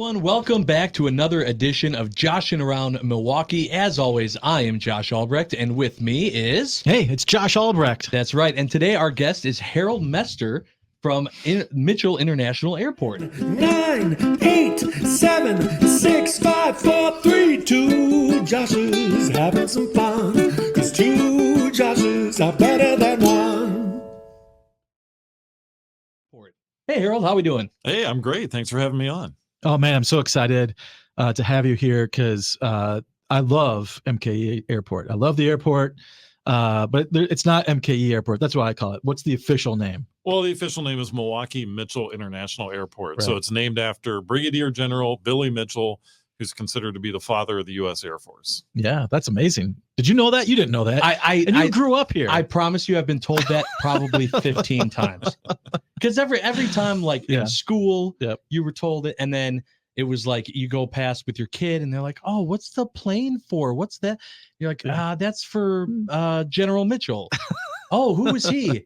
everyone. Welcome back to another edition of Joshing Around Milwaukee. As always, I am Josh Albrecht, and with me is... Hey, it's Josh Albrecht. That's right. And today our guest is Harold Mester from Mitchell International Airport. 9, 8, 7, 6, 5, 4, 3, 2 Joshes having some fun. 'Cause 2 Joshes are better than 1. Hey, Harold, how we doing? Hey, I'm great. Thanks for having me on. Oh, man, I'm so excited to have you here because I love MKE Airport. I love the airport, but it's not MKE Airport. That's what I call it. What's the official name? Well, the official name is Milwaukee Mitchell International Airport. Right. So it's named after Brigadier General Billy Mitchell, who's considered to be the father of the U.S. Air Force. Yeah, that's amazing. Did you know that? You didn't know that. And you grew up here. I promise you I've been told that probably 15 times. Because every time, like in school, you were told it, and then it was like you go past with your kid, and they're like, "Oh, what's the plane for? What's that?" You're like, "That's for General Mitchell." "Oh, who was he?"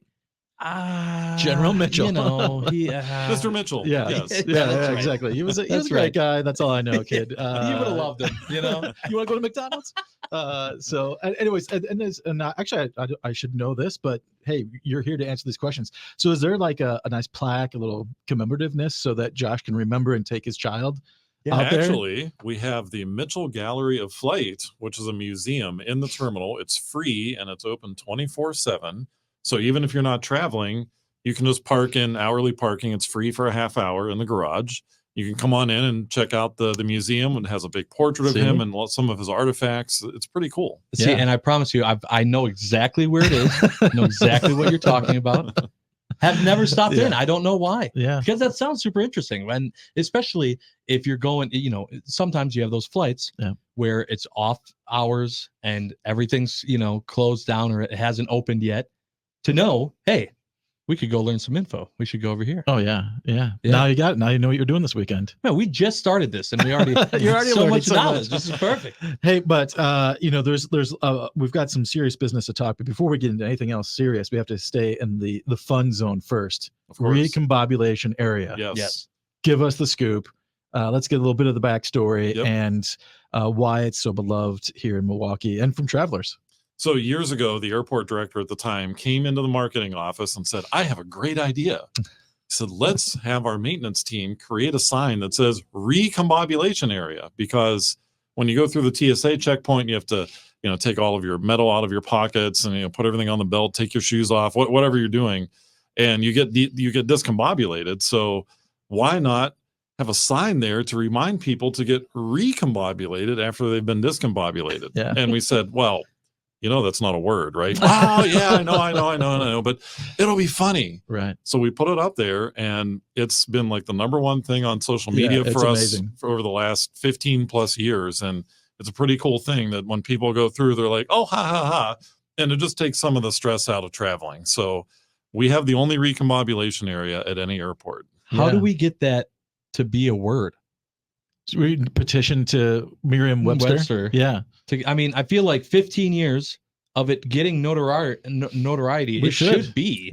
General Mitchell. You know, he Mr. Mitchell. Yeah, Yes. yeah, exactly. He was a great guy. That's all I know, kid. You would have loved him. You know, you want to go to McDonald's? Anyways, actually, I should know this, but hey, you're here to answer these questions. So, is there like a nice plaque, a little commemorativeness, so that Josh can remember and take his child? out there? Actually, we have the Mitchell Gallery of Flight, which is a museum in the terminal. It's free and it's open 24/7. So even if you're not traveling, you can just park in hourly parking. It's free for a half hour in the garage. You can come on in and check out the museum. It has a big portrait of him and some of his artifacts. It's pretty cool. See, and I promise you, I know exactly where it is. Know exactly what you're talking about. Have never stopped in. I don't know why. Yeah. Because that sounds super interesting. And especially if you're going, you know, sometimes you have those flights where it's off hours and everything's, you know, closed down or it hasn't opened yet. To know, hey, we could go learn some info. We should go over here. Oh, yeah. Now you got it. Now you know what you're doing this weekend. No, we just started this and we already you're already so learning much so knowledge. much. This is perfect. Hey, but you know, there's we've got some serious business to talk. But before we get into anything else serious, we have to stay in the fun zone first. Of course. Recombobulation area. Yes. Give us the scoop. Let's get a little bit of the backstory and why it's so beloved here in Milwaukee and from travelers. So years ago, the airport director at the time came into the marketing office and said, I have a great idea. He said, let's have our maintenance team create a sign that says recombobulation area, because when you go through the TSA checkpoint, you have to, you know, take all of your metal out of your pockets and, you know, put everything on the belt, take your shoes off, whatever you're doing, and you get discombobulated. So why not have a sign there to remind people to get recombobulated after they've been discombobulated? Yeah. And we said, well, you know, that's not a word, right? Oh, yeah, I know, but it'll be funny. Right. So we put it up there, and it's been like the #1 thing on social media for us for over the last 15 plus years. And it's a pretty cool thing that when people go through, they're like, oh, ha, ha, ha. And it just takes some of the stress out of traveling. So we have the only recombobulation area at any airport. How do we get that to be a word? So we petition to Merriam-Webster. Yeah. I mean, I feel like 15 years of it getting notoriety. It should be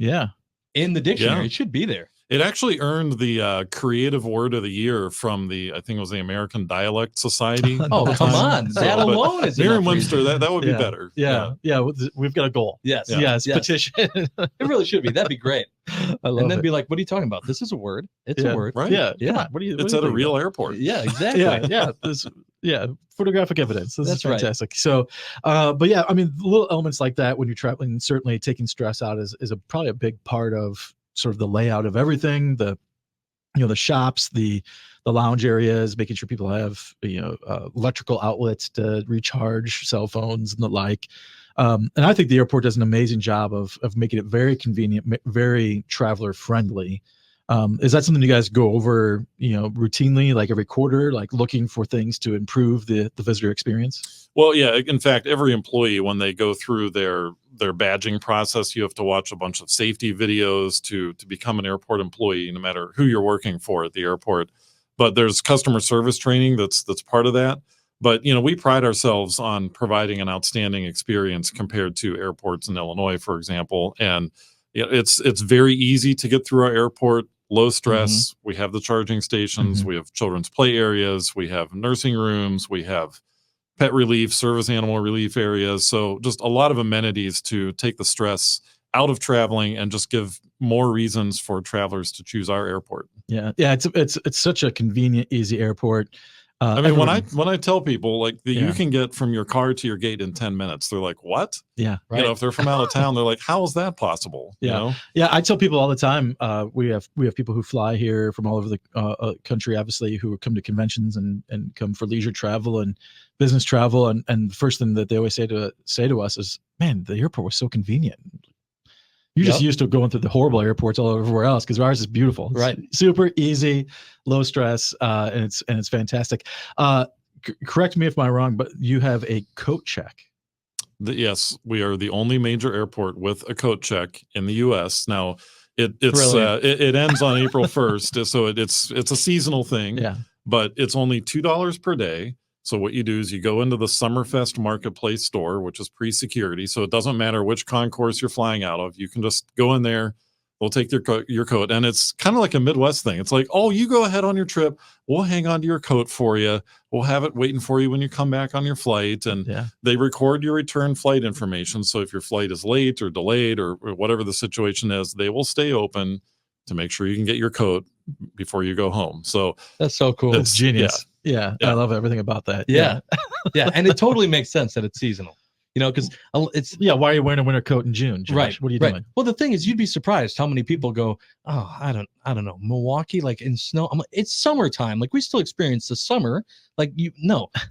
in the dictionary. It should be there. It actually earned the creative word of the year from I think it was the American Dialect Society. Oh, come on. That alone is Merriam-Webster. That would be better. Yeah. We've got a goal. Yes. Petition. It really should be. That'd be great. I love and then it. be like, what are you talking about? This is a word. It's a word. Right? Yeah. Yeah. It's at a real airport. Yeah, exactly. Photographic evidence. This is That's fantastic. So, but yeah, I mean, little elements like that when you're traveling, certainly taking stress out is probably a big part of sort of the layout of everything. The shops, the lounge areas, making sure people have electrical outlets to recharge cell phones and the like. And I think the airport does an amazing job of making it very convenient, very traveler friendly. Is that something you guys go over, routinely, like every quarter, like looking for things to improve the visitor experience? Well, yeah. In fact, every employee, when they go through their badging process, you have to watch a bunch of safety videos to become an airport employee, no matter who you're working for at the airport. But there's customer service training that's part of that. But, we pride ourselves on providing an outstanding experience compared to airports in Illinois, for example. And it's very easy to get through our airport. low stress. We have the charging stations. We have children's play areas. We have nursing rooms. We have pet relief, service animal relief areas. So just a lot of amenities to take the stress out of traveling and just give more reasons for travelers to choose our airport. Yeah. It's such a convenient, easy airport. I mean, when I tell people like you can get from your car to your gate in 10 minutes, they're like, what? Yeah. Right. You know, if they're from out of town, they're like, how is that possible? Yeah. You know? Yeah. I tell people all the time, we have people who fly here from all over the country, obviously, who come to conventions and come for leisure travel and business travel. And the first thing that they always say to us is, man, the airport was so convenient. You're just used to going through the horrible airports all everywhere else, because ours is beautiful. It's right. Super easy, low stress, and it's fantastic. Correct me if I'm wrong, but you have a coat check. Yes, we are the only major airport with a coat check in the U.S. Now, it ends on April 1st, so it's a seasonal thing. Yeah, but it's only $2 per day. So what you do is you go into the Summerfest Marketplace store, which is pre-security. So it doesn't matter which concourse you're flying out of. You can just go in there. They'll take your coat. And it's kind of like a Midwest thing. It's like, oh, you go ahead on your trip. We'll hang on to your coat for you. We'll have it waiting for you when you come back on your flight. And they record your return flight information. So if your flight is late or delayed or whatever the situation is, they will stay open to make sure you can get your coat before you go home. So that's so cool. It's genius. Yeah. I love everything about that. Yeah. And it totally makes sense that it's seasonal, you know, because it's why are you wearing a winter coat in June, Josh? Right. What are you doing? Well, the thing is, you'd be surprised how many people go, oh, I don't know, Milwaukee, like in snow. I'm like, it's summertime. Like we still experience the summer. Like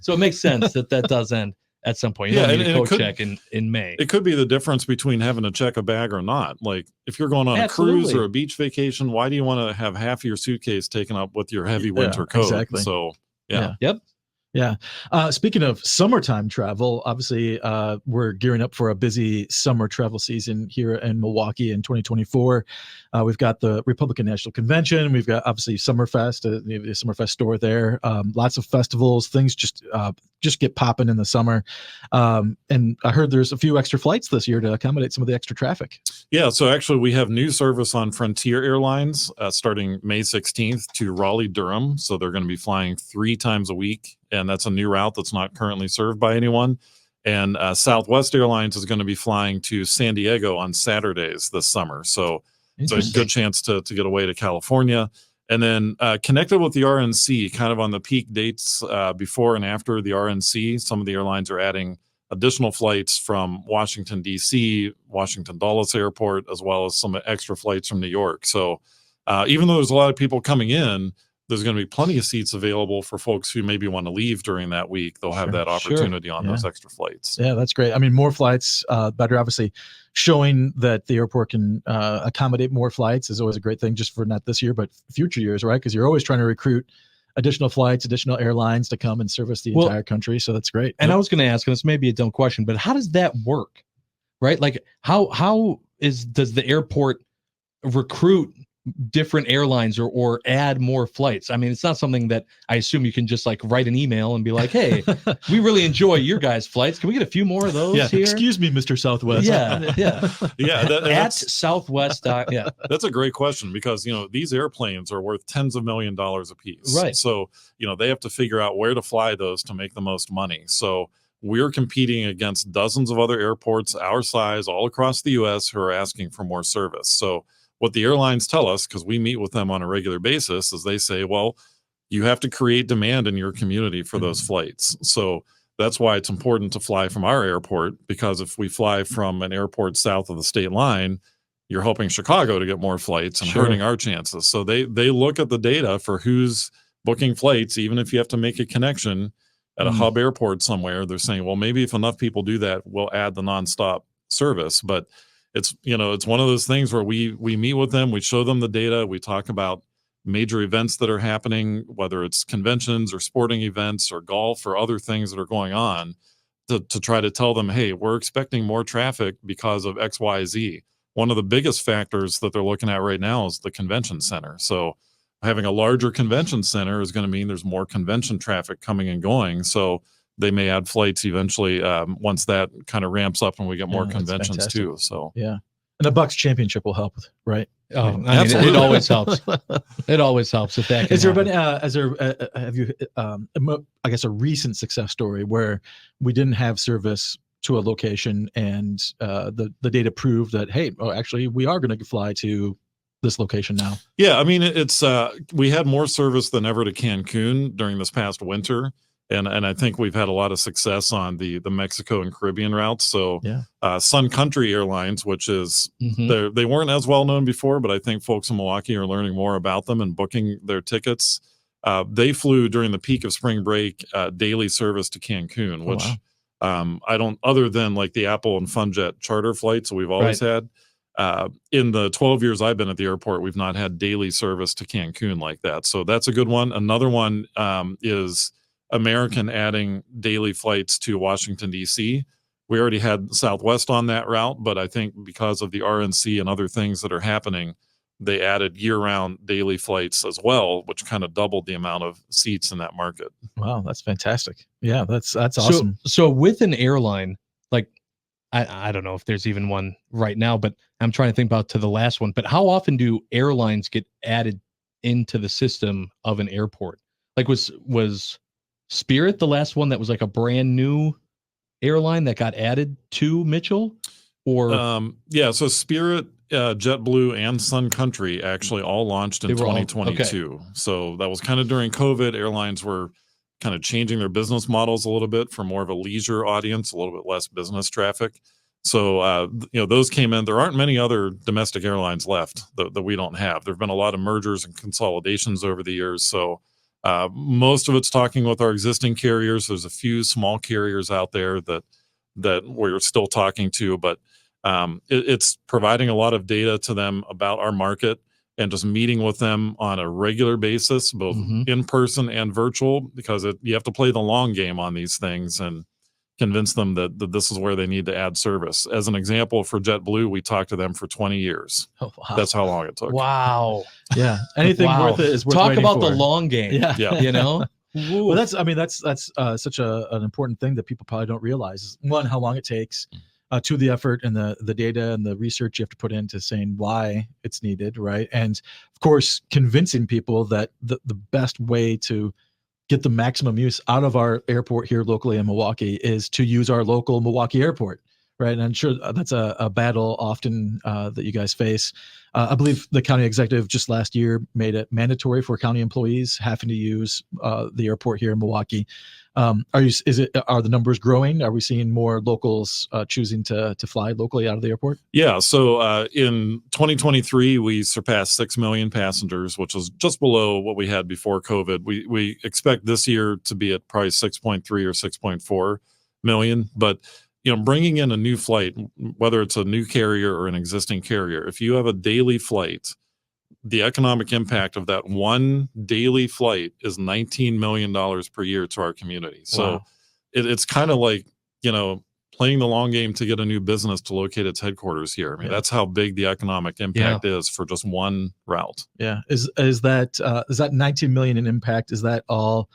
so it makes sense that does end at some point. You don't need a coat check in May. It could be the difference between having to check a bag or not. Like if you're going on a cruise or a beach vacation, why do you want to have half of your suitcase taken up with your heavy winter coat? Exactly. So Yeah. Speaking of summertime travel, obviously we're gearing up for a busy summer travel season here in Milwaukee in 2024. We've got the Republican National Convention. We've got obviously Summerfest, the Summerfest store there. Lots of festivals, things just get popping in the summer. And I heard there's a few extra flights this year to accommodate some of the extra traffic. Yeah. So actually we have new service on Frontier Airlines starting May 16th to Raleigh-Durham. So they're going to be flying 3 times a week. And that's a new route that's not currently served by anyone. And Southwest Airlines is going to be flying to San Diego on Saturdays this summer. So it's a good chance to get away to California. And then connected with the RNC, kind of on the peak dates before and after the RNC, some of the airlines are adding additional flights from Washington, D.C., Washington Dulles Airport, as well as some extra flights from New York. So even though there's a lot of people coming in, there's going to be plenty of seats available for folks who maybe want to leave during that week. They'll have that opportunity on those extra flights. Yeah, that's great. I mean, more flights, better. Obviously, showing that the airport can accommodate more flights is always a great thing, just for not this year, but future years, right? Because you're always trying to recruit additional flights, additional airlines to come and service the entire country. So that's great. And I was going to ask, and this may be a dumb question, but how does that work, right? Like does the airport recruit different airlines or add more flights? I mean, it's not something that I assume you can just like write an email and be like, hey, we really enjoy your guys' flights. Can we get a few more of those here? Excuse me, Mr. Southwest. At Southwest. That's a great question, because these airplanes are worth tens of $millions a piece. Right. So they have to figure out where to fly those to make the most money. So we're competing against dozens of other airports our size all across the U.S. who are asking for more service. So what the airlines tell us, because we meet with them on a regular basis, is they say, well, you have to create demand in your community for those flights. So that's why it's important to fly from our airport, because if we fly from an airport south of the state line, you're helping Chicago to get more flights and hurting our chances. So they look at the data for who's booking flights, even if you have to make a connection at a hub airport somewhere. They're saying, well, maybe if enough people do that, we'll add the nonstop service. But it's one of those things where we meet with them, we show them the data, we talk about major events that are happening, whether it's conventions or sporting events or golf or other things that are going on, to try to tell them, hey, we're expecting more traffic because of XYZ. One of the biggest factors that they're looking at right now is the convention center. So having a larger convention center is going to mean there's more convention traffic coming and going. So they may add flights eventually once that kind of ramps up and we get more conventions too. So yeah, And the Bucks championship will help, right? Oh, I mean, it always helps. It always helps if that can Is there happen. been, have you, I guess, a recent success story where we didn't have service to a location and the data proved that, hey, actually, we are going to fly to this location now? Yeah, I mean, it's we had more service than ever to Cancun during this past winter. And I think we've had a lot of success on the Mexico and Caribbean routes. So Sun Country Airlines, which is they weren't as well known before, but I think folks in Milwaukee are learning more about them and booking their tickets. They flew during the peak of spring break daily service to Cancun, which I don't, other than like the Apple and FunJet charter flights we've always had. In the 12 years I've been at the airport, we've not had daily service to Cancun like that. So that's a good one. Another one is American adding daily flights to Washington, D.C. We already had Southwest on that route, but I think because of the RNC and other things that are happening, they added year-round daily flights as well, which kind of doubled the amount of seats in that market. Wow, that's fantastic. Yeah, that's awesome. So with an airline, like I don't know if there's even one right now, but I'm trying to think about to the last one. But how often do airlines get added into the system of an airport? Like was Spirit the last one that was like a brand new airline that got added to Mitchell? Or so Spirit, JetBlue, and Sun Country actually all launched in 2022. So that was kind of during COVID. Airlines were kind of changing their business models a little bit for more of a leisure audience, a little bit less business traffic. So those came in. There aren't many other domestic airlines left that we don't have. There have been a lot of mergers and consolidations over the years. So most of it's talking with our existing carriers. There's a few small carriers out there that we're still talking to, but it's providing a lot of data to them about our market and just meeting with them on a regular basis, both in person and virtual, because you have to play the long game on these things and convince them that this is where they need to add service. As an example, for JetBlue, we talked to them for 20 years. Oh, wow. That's how long it took. Wow. Yeah. Anything worth it is worth Talk waiting about for. the long game. Yeah. You know? Well, that's such an important thing that people probably don't realize is, one, how long it takes, to the effort and the data and the research you have to put into saying why it's needed, right? And of course, convincing people that the best way to get the maximum use out of our airport here locally in Milwaukee is to use our local Milwaukee airport, right? And I'm sure that's a battle often that you guys face. I believe the county executive just last year made it mandatory for county employees having to use the airport here in Milwaukee. Are the numbers growing? Are we seeing more locals choosing to fly locally out of the airport? Yeah. So in 2023, we surpassed 6 million passengers, which was just below what we had before COVID. We expect this year to be at probably 6.3 or 6.4 million. But bringing in a new flight, whether it's a new carrier or an existing carrier, if you have a daily flight, the economic impact of that one daily flight is $19 million per year to our community. So it's kind of like, playing the long game to get a new business to locate its headquarters here. I mean, that's how big the economic impact is for just one route. Yeah. Is that 19 million in impact? Is that all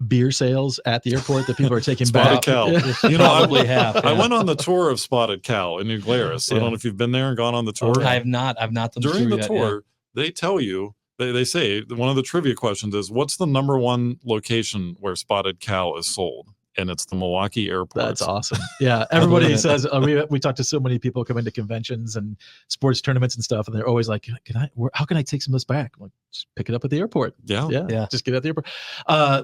beer sales at the airport that people are taking Spotted back? Cow. I went on the tour of Spotted Cow in New Glarus. I don't know if you've been there and gone on the tour. I have not. I've not done during the tour. They tell you, they say one of the trivia questions is, what's the number one location where Spotted Cow is sold? And it's the Milwaukee airport. That's awesome. Yeah. Everybody says, we talk to so many people come into conventions and sports tournaments and stuff, and they're always like, how can I take some of this back? I'm like, just pick it up at the airport. Yeah. Just get it at the airport.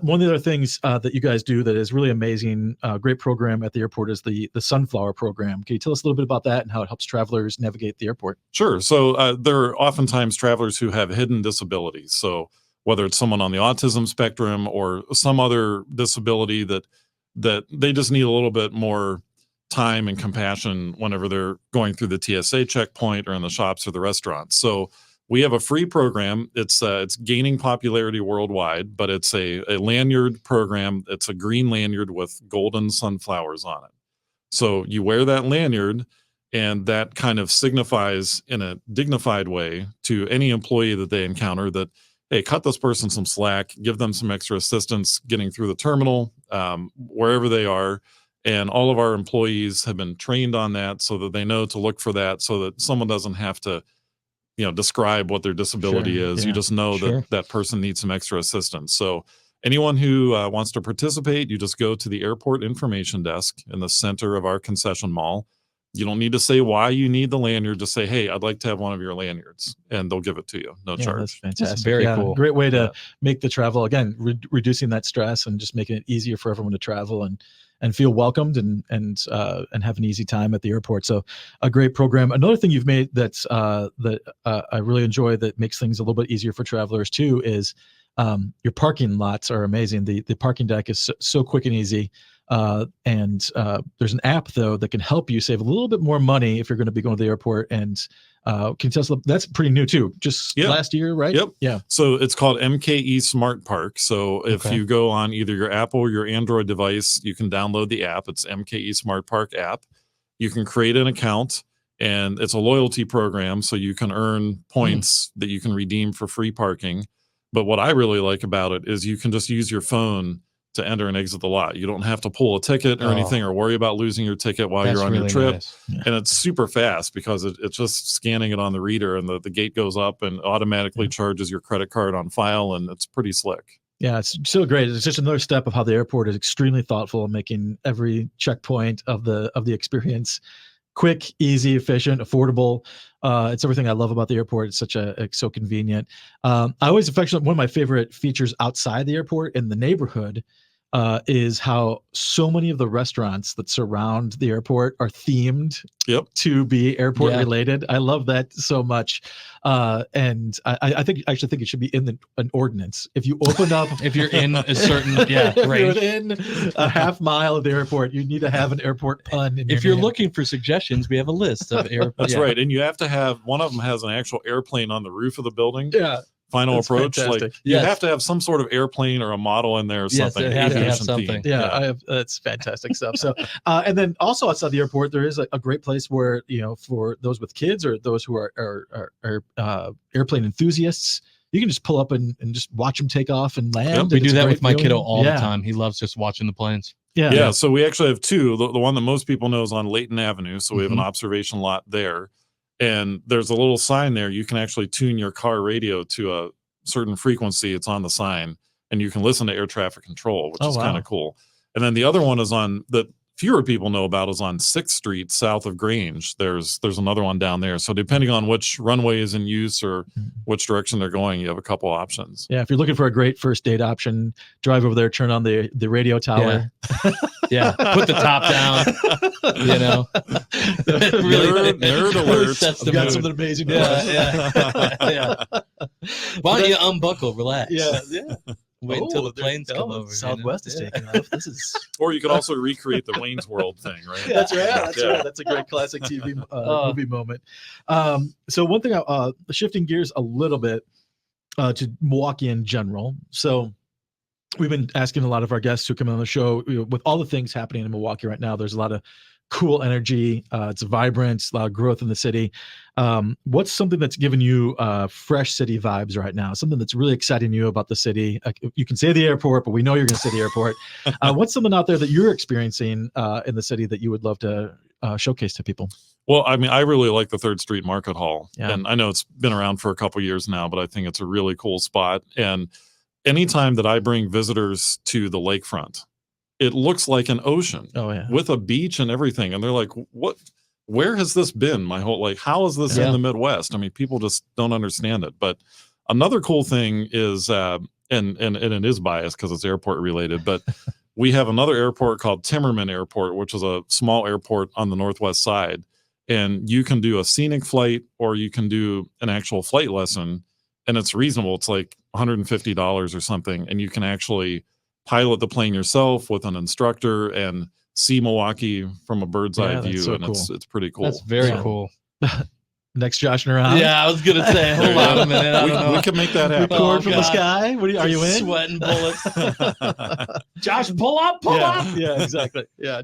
One of the other things that you guys do that is really amazing, great program at the airport is the Sunflower program. Can you tell us a little bit about that and how it helps travelers navigate the airport? Sure. So there are oftentimes travelers who have hidden disabilities. So whether it's someone on the autism spectrum or some other disability that they just need a little bit more time and compassion whenever they're going through the TSA checkpoint or in the shops or the restaurants. So we have a free program. It's gaining popularity worldwide, but it's a lanyard program. It's a green lanyard with golden sunflowers on it. So you wear that lanyard, and that kind of signifies in a dignified way to any employee that they encounter that, hey, cut this person some slack, give them some extra assistance getting through the terminal, wherever they are, And all of our employees have been trained on that so that they know to look for that, so that someone doesn't have to, describe what their disability is. yeah, You just know that that person needs some extra assistance. So anyone who wants to participate, you just go to the airport information desk in the center of our concession mall. You don't need to say why you need the lanyard. Just say, hey, I'd like to have one of your lanyards, and they'll give it to you. No charge. That's fantastic. That's very cool. Great way to make the travel, again, reducing that stress and just making it easier for everyone to travel and feel welcomed and have an easy time at the airport. So a great program. Another thing you've made that I really enjoy that makes things a little bit easier for travelers too is your parking lots are amazing. The parking deck is so quick and easy. And there's an app though that can help you save a little bit more money if you're going to be going to the airport. And can you tell us, that's pretty new too, just last year, right? Yep. Yeah. So it's called MKE Smart Park. So if you go on either your Apple or your Android device, you can download the app. It's MKE Smart Park app. You can create an account, and it's a loyalty program, so you can earn points that you can redeem for free parking. But what I really like about it is you can just use your phone to enter and exit the lot. You don't have to pull a ticket or anything, or worry about losing your ticket while you're on your trip. Nice. And it's super fast because it's just scanning it on the reader, and the gate goes up and automatically charges your credit card on file, and it's pretty slick. Yeah, it's so great. It's just another step of how the airport is extremely thoughtful in making every checkpoint of the experience quick, easy, efficient, affordable. It's everything I love about the airport. It's so convenient. I always affectionate, one of my favorite features outside the airport in the neighborhood is how so many of the restaurants that surround the airport are themed to be airport related. I love that so much. And I actually think it should be in an ordinance. If you open up, if you're in a certain if you're range, within a half mile of the airport, you need to have an airport pun. If you're looking for suggestions, we have a list of airports. That's right. And you have to have, one of them has an actual airplane on the roof of the building. Yeah. Final That's approach, fantastic. like you have to have some sort of airplane or a model in there or something. It has to have aviation something. theme. I have, that's fantastic stuff. So, and then also outside the airport, there is a great place where, for those with kids or those who are airplane enthusiasts, you can just pull up and just watch them take off and land. We do that with my kiddo all the time. He loves just watching the planes. Yeah. So we actually have two. The one that most people know is on Layton Avenue. So we have an observation lot there. And there's a little sign there. You can actually tune your car radio to a certain frequency. It's on the sign, and you can listen to air traffic control, which is kind of cool. And then the other one is on that fewer people know about, is on 6th Street south of Grange. There's another one down there. So depending on which runway is in use or which direction they're going, you have a couple options. Yeah, if you're looking for a great first date option, drive over there, turn on the radio tower. Yeah, put the top down. Really, nerd alert. I've got something amazing. Yeah. Why don't you unbuckle, relax? Yeah. Wait until the planes come over. Southwest is taking off. This is. Or you could also recreate the Wayne's World thing, right? That's right. Right. That's a great classic TV movie moment. So one thing, shifting gears a little bit to Milwaukee in general. So we've been asking a lot of our guests who come on the show, with all the things happening in Milwaukee right now, there's a lot of cool energy. It's vibrant, a lot of growth in the city. What's something that's given you fresh city vibes right now? Something that's really exciting you about the city? You can say the airport, but we know you're going to say the airport. What's something out there that you're experiencing in the city that you would love to showcase to people? Well, I mean, I really like the 3rd Street Market Hall. And I know it's been around for a couple years now, but I think it's a really cool spot. And anytime that I bring visitors to the lakefront, it looks like an ocean with a beach and everything. And they're like, where has this been my whole, how is this in the Midwest? I mean, people just don't understand it. But another cool thing is, and it is biased because it's airport related, but we have another airport called Timmerman Airport, which is a small airport on the northwest side. And you can do a scenic flight, or you can do an actual flight lesson, and it's reasonable. It's like $150 or something. And you can actually pilot the plane yourself with an instructor and see Milwaukee from a bird's eye view. So and cool. it's pretty cool. That's very cool. next Joshing Around. Yeah, I was gonna say, hold on a minute. I don't know. We can make that happen. Record from the sky. Are you in? Sweating bullets. Josh, pull up. Yeah, exactly. Yeah,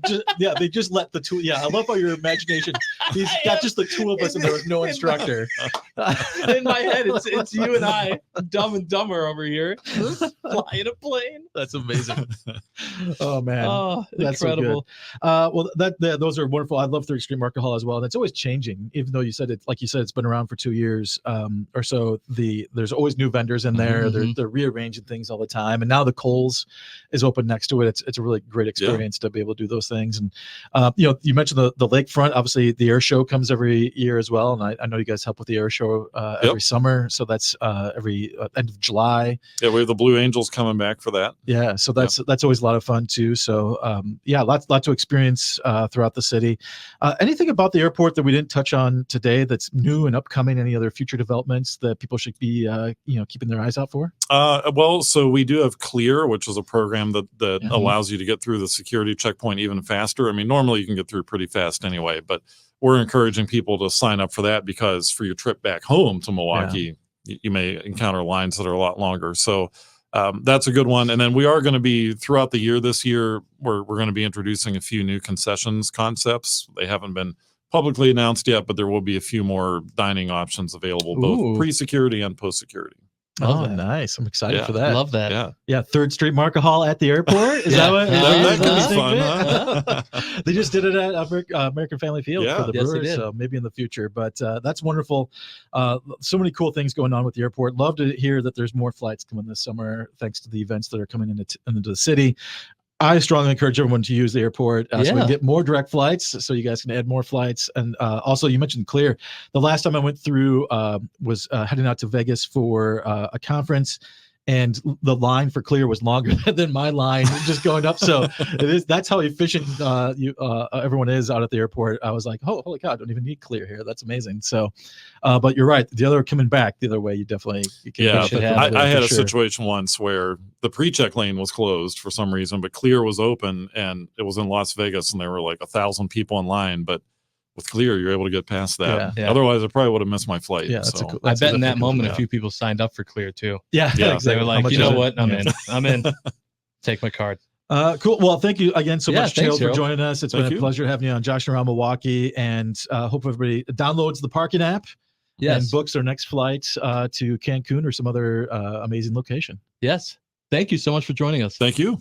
they just let the two. Yeah, I love how your imagination. He's got just the two of us, and there was no instructor. In my head, it's you and I, Dumb and Dumber over here, flying a plane. That's amazing. Oh man, that's incredible. So those are wonderful. I love 3rd Street Market Hall as well. And it's always changing, even though you said it, like you said, it's been around for 2 years or so. There's always new vendors in there. Mm-hmm. They're rearranging things all the time. And now the Kohl's is open next to it. It's a really great experience to be able to do those things. And you mentioned the lakefront. Obviously, the air show comes every year as well. And I know you guys help with the air show every summer. So that's every end of July. Yeah, we have the Blue Angels coming back for that. Yeah, so that's always a lot of fun too. So lot to experience throughout the city. Anything about the airport that we didn't touch on today that's new and upcoming? Any other future developments that people should be keeping their eyes out for? Well, so we do have Clear, which is a program that allows you to get through the security checkpoint even faster. I mean, normally you can get through pretty fast anyway, but we're encouraging people to sign up for that because for your trip back home to Milwaukee, you may encounter lines that are a lot longer. So that's a good one. And then we are going to be throughout the year this year, we're going to be introducing a few new concessions concepts. They haven't been publicly announced yet, but there will be a few more dining options available, both pre-security and post-security. Oh, nice. I'm excited for that. Love that. Yeah. 3rd Street Market Hall at the airport. Is that what? That could be fun, huh? They just did it at American Family Field for the Brewers, did. so maybe in the future. But that's wonderful. So many cool things going on with the airport. Love to hear that there's more flights coming this summer thanks to the events that are coming into the city. I strongly encourage everyone to use the airport so we can get more direct flights, so you guys can add more flights. And also, you mentioned Clear. The last time I went through was heading out to Vegas for a conference, and the line for Clear was longer than my line just going up. So that's how efficient everyone is out at the airport. I was like, oh, holy cow, I don't even need Clear here. That's amazing. So, but you're right. The other coming back the other way, you can. Yeah, I had a situation once where the pre-check lane was closed for some reason, but Clear was open, and it was in Las Vegas, and there were like 1,000 people in line, but with Clear, you're able to get past that. Yeah. Otherwise, I probably would have missed my flight. Yeah, I bet in that moment, a few people signed up for Clear too. Yeah, exactly. They were like, you know what? I'm in. Take my card. Cool. Well, thank you again so much, Harold, for joining us. It's been a pleasure having you on Joshing Around Milwaukee, and hope everybody downloads the parking app and books their next flight to Cancun or some other amazing location. Yes. Thank you so much for joining us. Thank you.